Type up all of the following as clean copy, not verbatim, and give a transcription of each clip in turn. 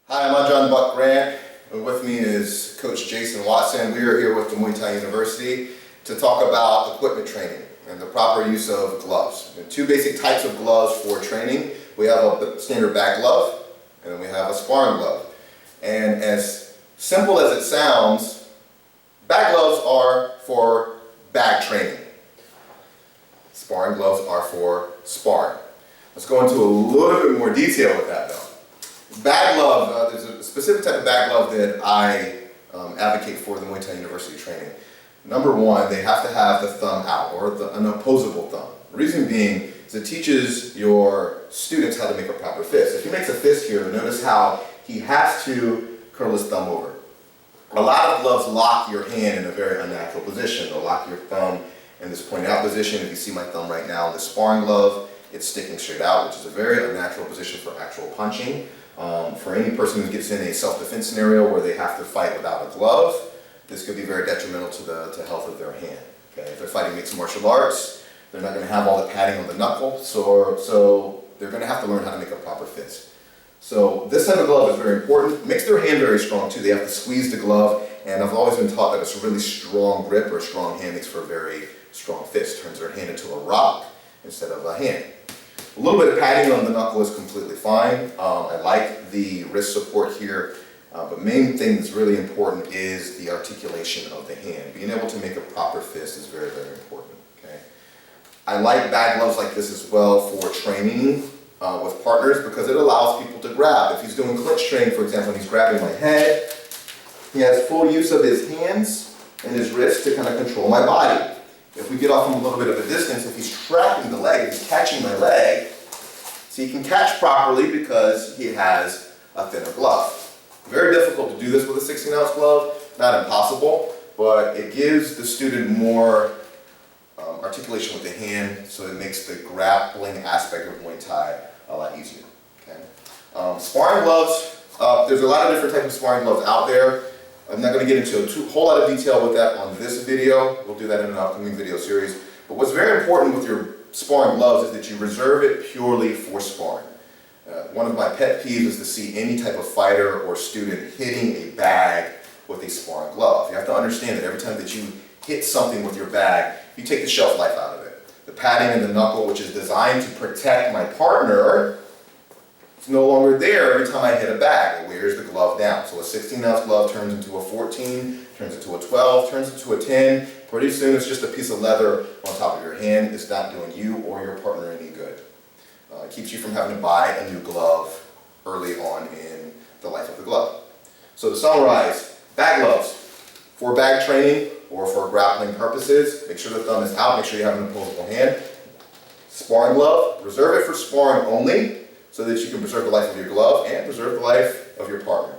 Hi, I'm John Buck Grant. With me is Coach Jason Watson. We are here with the Muay Thai University to talk about equipment training and the proper use of gloves. There are two basic types of gloves for training. We have a standard bag glove and then we have a sparring glove. And as simple as it sounds, bag gloves are for bag training. Sparring gloves are for sparring. Let's go into a little bit more detail with that though. Bag glove, there's a specific type of bag glove that I advocate for the Muay Thai University training. Number one, they have to have the thumb out, or an opposable thumb. The reason being is it teaches your students how to make a proper fist. If he makes a fist here, notice how he has to curl his thumb over. A lot of gloves lock your hand in a very unnatural position. They'll lock your thumb in this pointed out position. If you see my thumb right now in the sparring glove, it's sticking straight out, which is a very unnatural position for actual punching. For any person who gets in a self-defense scenario where they have to fight without a glove, this could be very detrimental to the health of their hand. Okay? If they're fighting mixed martial arts, they're not going to have all the padding on the knuckle, so they're going to have to learn how to make a proper fist. So this type of glove is very important. Makes their hand very strong too. They have to squeeze the glove, and I've always been taught that it's a really strong grip or a strong hand makes for a very strong fist. Turns their hand into a rock instead of a hand. A little bit of padding on the knuckle is completely fine. I like the wrist support here, but main thing that's really important is the articulation of the hand. Being able to make a proper fist is very, very important. Okay? I like bag gloves like this as well for training with partners because it allows people to grab. If he's doing clinch training, for example, and he's grabbing my head, he has full use of his hands and his wrists to kind of control my body. If we get off him a little bit of a distance, if he's trapping the leg, if he's catching my leg, so he can catch properly because he has a thinner glove. Very difficult to do this with a 16-ounce glove, not impossible, but it gives the student more articulation with the hand, so it makes the grappling aspect of Muay Thai a lot easier. Okay? Sparring gloves, there's a lot of different types of sparring gloves out there. I'm not going to get into a whole lot of detail with that on this video. We'll do that in an upcoming video series. But what's very important with your sparring gloves is that you reserve it purely for sparring. One of my pet peeves is to see any type of fighter or student hitting a bag with a sparring glove. You have to understand that every time that you hit something with your bag, you take the shelf life out of it. The padding in the knuckle, which is designed to protect my partner, it's no longer there every time I hit a bag. It wears the glove down. So a 16-ounce glove turns into a 14, turns into a 12, turns into a 10. Pretty soon it's just a piece of leather on top of your hand. It's not doing you or your partner any good. It keeps you from having to buy a new glove early on in the life of the glove. So to summarize, bag gloves for bag training or for grappling purposes, make sure the thumb is out, make sure you have an opposable hand. Sparring glove, reserve it for sparring only, so that you can preserve the life of your glove and preserve the life of your partner.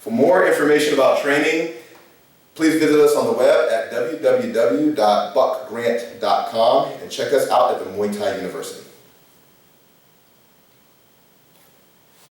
For more information about training, please visit us on the web at www.buckgrant.com and check us out at the Muay Thai University.